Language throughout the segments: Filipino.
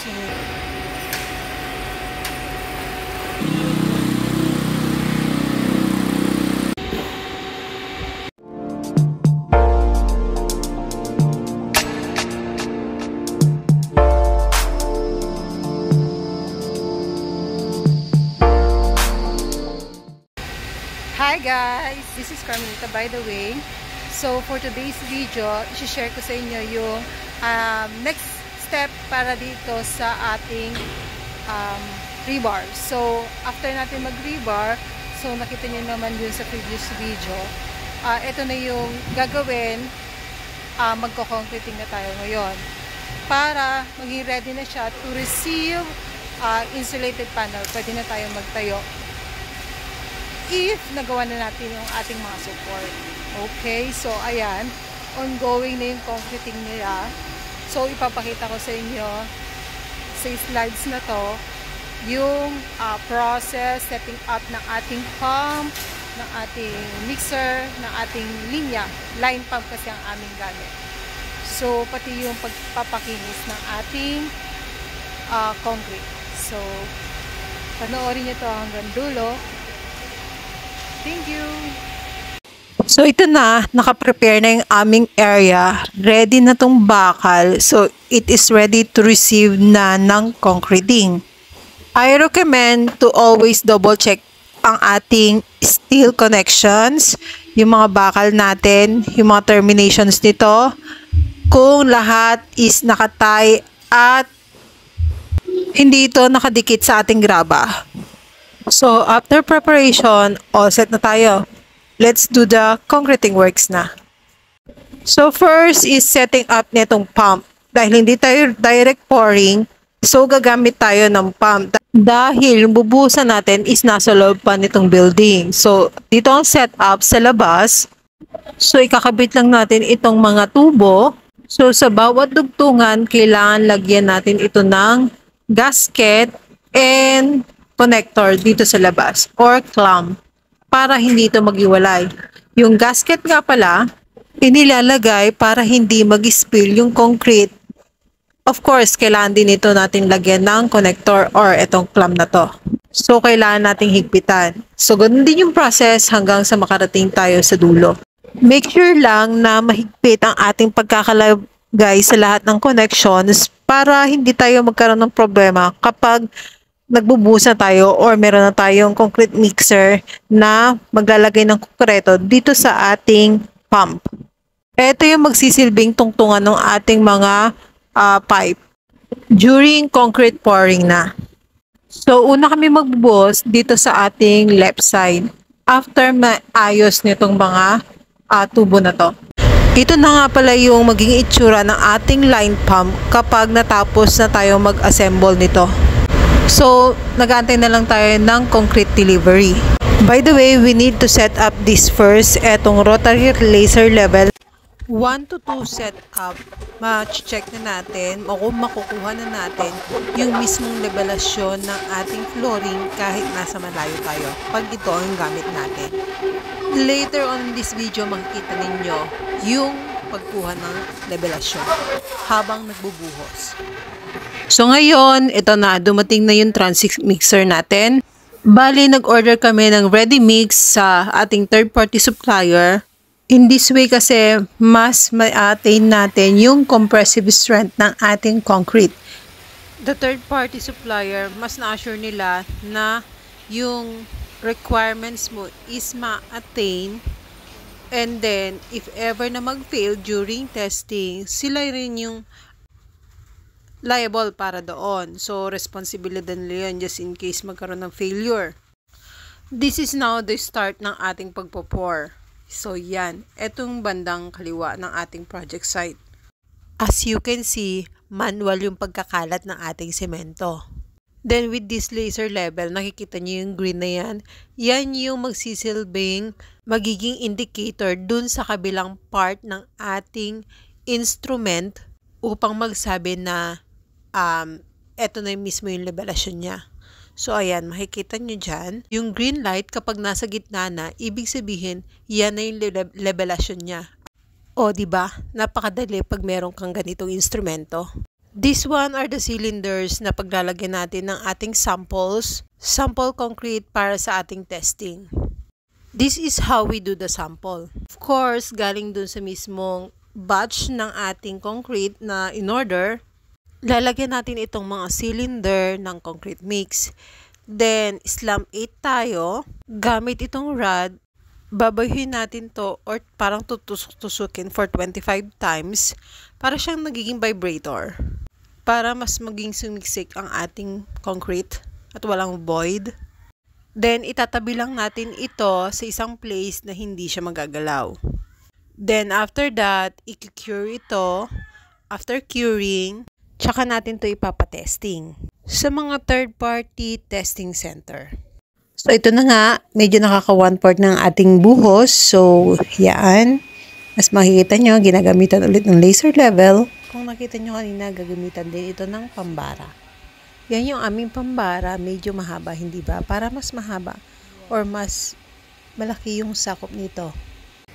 So, hi guys! This is Carmelita, by the way. So for today's video, i-share ko sa inyo yung next step para dito sa ating rebar. So after natin mag-rebar, so nakita nyo naman dun sa previous video, ito na yung gagawin. Magko-concreting na tayo ngayon para maging ready na siya to receive insulated panel. Pwede na tayo magtayo if nagawa na natin yung ating mga support. Okay, so ayan, ongoing na yung concreting nila. So ipapakita ko sa inyo sa slides na to yung process, setting up ng ating pump, ng ating mixer, ng ating linya. Line pump kasi ang aming gamit. So pati yung pagpapakinis ng ating concrete. So panoorin nyo to hanggang dulo. Thank you! So ito na, naka-prepare na yung aming area. Ready na tong bakal. So it is ready to receive na ng concreting. I recommend to always double check ang ating steel connections, yung mga bakal natin, yung mga terminations nito, kung lahat is nakatay at hindi ito nakadikit sa ating graba. So, after preparation, all set na tayo. Let's do the concreting works na. So, first is setting up nitong pump. Dahil hindi tayo direct pouring, so gagamit tayo ng pump. Dahil yung bubuhusan natin is nasa loob pa nitong building. So, dito ang setup sa labas. So, ikakabit lang natin itong mga tubo. So, sa bawat dugtungan, kailangan lagyan natin ito ng gasket and connector dito sa labas or clamp para hindi ito maghiwalay. Yung gasket nga pala, inilalagay para hindi mag-spill yung concrete. Of course, kailangan din ito natin lagyan ng connector or itong clamp na to. So, kailangan nating higpitan. So, ganun din yung process hanggang sa makarating tayo sa dulo. Make sure lang na mahigpit ang ating pagkakalagay sa lahat ng connections para hindi tayo magkaroon ng problema kapag nagbubuhos na tayo or meron na tayong concrete mixer na maglalagay ng konkreto dito sa ating pump. Ito yung magsisilbing tungtungan ng ating mga pipe during concrete pouring na. So, una kami magbubuhos dito sa ating left side after maayos nitong mga tubo na to. Ito na nga pala yung magiging itsura ng ating line pump kapag natapos na tayo mag-assemble nito. So, nag-aantay na lang tayo ng concrete delivery. By the way, we need to set up this first, etong rotary laser level. 1 to 2 set up, ma-check na natin o kung makukuha na natin yung mismong levelasyon ng ating flooring kahit nasa malayo tayo pag ito ang gamit natin. Later on in this video, makikita ninyo yung pagkuha ng levelasyon habang nagbubuhos. So ngayon, ito na, dumating na yung transit mixer natin. Bali, nag-order kami ng ready mix sa ating third-party supplier. In this way kasi, mas ma-attain natin yung compressive strength ng ating concrete. The third-party supplier, mas na-assure nila na yung requirements mo is ma-attain. And then, if ever na mag-fail during testing, sila rin yung liable para doon. So, responsibilidad nila yun just in case magkaroon ng failure. This is now the start ng ating pagpo-pour. So, yan. Etong bandang kaliwa ng ating project site. As you can see, manual yung pagkakalat ng ating semento. Then, with this laser level, nakikita niyo yung green na yan. Yan yung magsisilbing magiging indicator dun sa kabilang part ng ating instrument upang magsabi na eto na yung mismo yung levelasyon niya. So, ayan, makikita nyo dyan. Yung green light, kapag nasa gitna na, ibig sabihin, yan na yung levelasyon niya. O, diba? Napakadali pag meron kang ganitong instrumento. These one are the cylinders na paglalagyan natin ng ating samples, sample concrete para sa ating testing. This is how we do the sample. Of course, galing dun sa mismong batch ng ating concrete na in order, lalagyan natin itong mga cylinder ng concrete mix. Then, slam 8 tayo. Gamit itong rod, babayuhin natin to or parang tutusok-tusukin for 25 times para siyang nagiging vibrator. Para mas maging sumiksik ang ating concrete at walang void. Then, itatabi lang natin ito sa isang place na hindi siya magagalaw. Then, after that, i-cure ito. After curing, tsaka natin ito ipapatesting sa mga third-party testing center. So, ito na nga, medyo nakaka 1/4 ng ating buhos. So, yan. Mas makikita nyo, ginagamitan ulit ng laser level. Kung nakita nyo kanina, gagamitan din ito ng pambara. Yan yung aming pambara, medyo mahaba, hindi ba? Para mas mahaba or mas malaki yung sakop nito.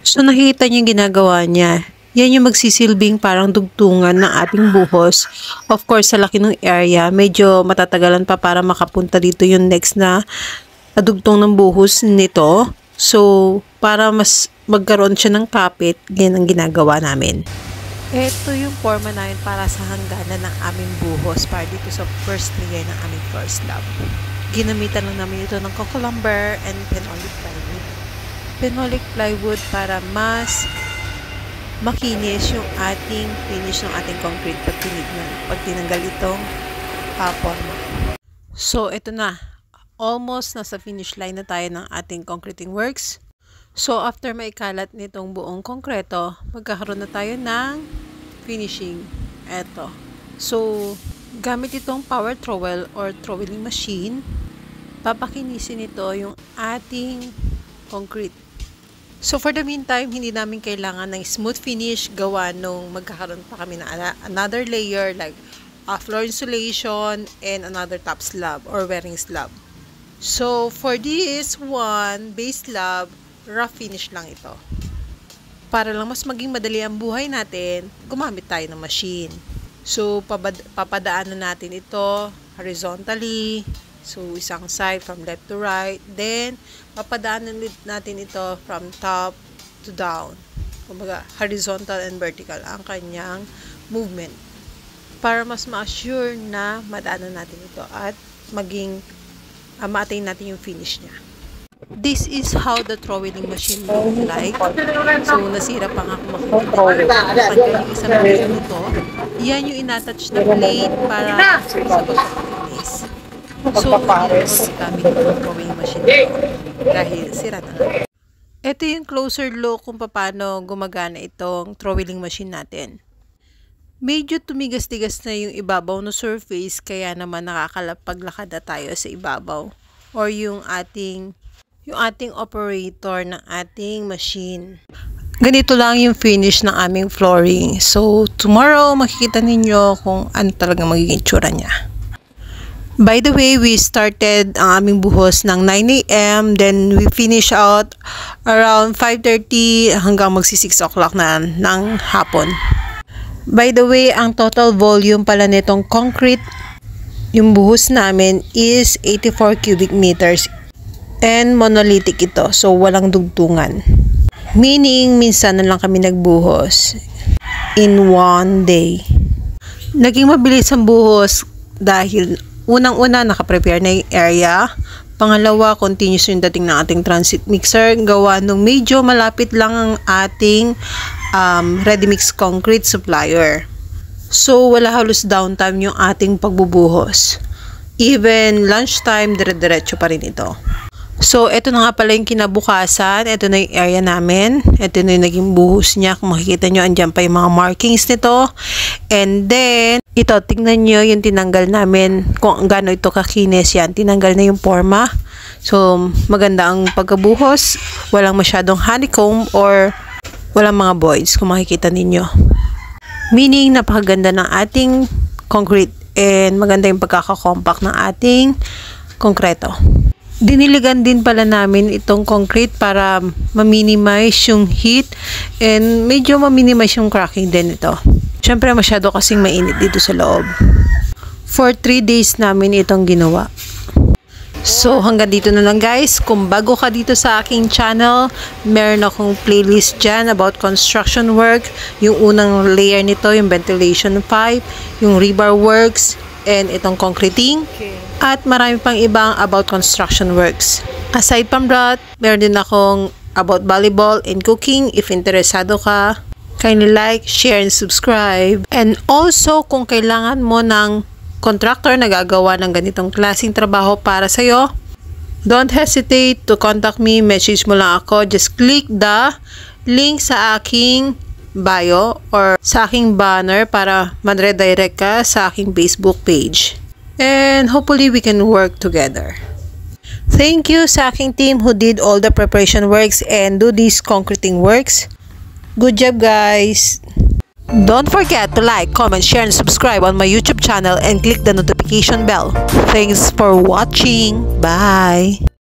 So, nakikita nyo yung ginagawa niya. Yan yung magsisilbing parang dugtungan ng ating buhos. Of course, sa laki ng area, medyo matatagalan pa para makapunta dito yung next na dugtong ng buhos nito. So, para mas magkaroon siya ng kapit, yan ang ginagawa namin. Ito yung forma namin para sa hangganan ng aming buhos para dito sa first layer ng aming floor slab. Ginamitan lang namin ito ng coco lumber and phenolic plywood. Phenolic plywood para mas makinis yung ating finish ng ating concrete pag tinanggal itong forma. So, ito na. Almost nasa finish line na tayo ng ating concreting works. So, after maikalat nitong buong konkreto, magkakaroon na tayo ng finishing. Eto. So, gamit itong power trowel or troweling machine, papakinisin ito yung ating concrete. So, for the meantime, hindi namin kailangan ng smooth finish gawa nung magkakaroon pa kami ng another layer like floor insulation and another top slab or wearing slab. So, for this one, base slab, rough finish lang ito. Para lang mas maging madali ang buhay natin, gumamit tayo ng machine. So, papadaanan natin ito horizontally. So, isang side from left to right. Then, papadaanan natin ito from top to down. Kumbaga, horizontal and vertical ang kanyang movement. Para mas ma-assure na madaanan natin ito at maging ma-attain natin yung finish niya. This is how the troweling machine looks like. So, nasira pa nga kung makikita. Yung isang plate nito. Yan yung inattach na plate para sa pagpapakinis. So, hindi na gamit yung troweling machine nito dahil sira na nga. Ito yung closer look kung paano gumagana itong troweling machine natin. Medyo tumigas-tigas na yung ibabaw na surface kaya naman nakakalapaglakad na tayo sa ibabaw or yung ating operator ng ating machine. Ganito lang yung finish ng aming flooring. So, tomorrow makikita ninyo kung ano talaga magiging tsura niya. By the way, we started ang aming buhos ng 9 AM, then we finish out around 5:30 hanggang magsi 6 o'clock na ng hapon. By the way, ang total volume pala nitong concrete, yung buhos namin is 84 cubic meters. And monolithic ito, so walang dugtungan. Meaning, minsan na lang kami nagbuhos in one day. Naging mabilis ang buhos dahil unang-una, nakaprepare na yung area. Pangalawa, continuous yung dating ng ating transit mixer. Gawa nung medyo malapit lang ang ating ready-mix concrete supplier. So, wala halos downtime yung ating pagbubuhos. Even lunchtime, dire-diretso pa rin ito. So, ito na nga pala yung kinabukasan. Ito na yung area namin. Ito na yung naging buhos niya. Kung makikita nyo, andyan pa yung mga markings nito. And then, ito, tingnan nyo yung tinanggal namin. Kung gaano ito kakinis yan. Tinanggal na yung forma. So, maganda ang pagkabuhos. Walang masyadong honeycomb or walang mga voids kung makikita ninyo. Meaning, napakaganda ng ating concrete and maganda yung pagkakakompact ng ating konkreto. Diniligan din pala namin itong concrete para ma-minimize yung heat and medyo ma-minimize yung cracking din ito. Siyempre masyado kasing mainit dito sa loob. For 3 days namin itong ginawa. So hanggang dito na lang guys. Kung bago ka dito sa aking channel, meron akong playlist dyan about construction work. Yung unang layer nito, yung ventilation pipe, yung rebar works, and itong concreting. At marami pang ibang about construction works. Aside from that, meron din akong about volleyball and cooking. If interesado ka, kindly like, share, and subscribe. And also, kung kailangan mo ng contractor na gagawa ng ganitong klaseng trabaho para sa'yo, don't hesitate to contact me. Message mo lang ako. Just click the link sa aking bio or sa aking banner para ma-redirect ka sa aking Facebook page. And hopefully we can work together. Thank you sa aking team who did all the preparation works and do these concreting works. Good job guys! Don't forget to like, comment, share, and subscribe on my YouTube channel and click the notification bell. Thanks for watching. Bye!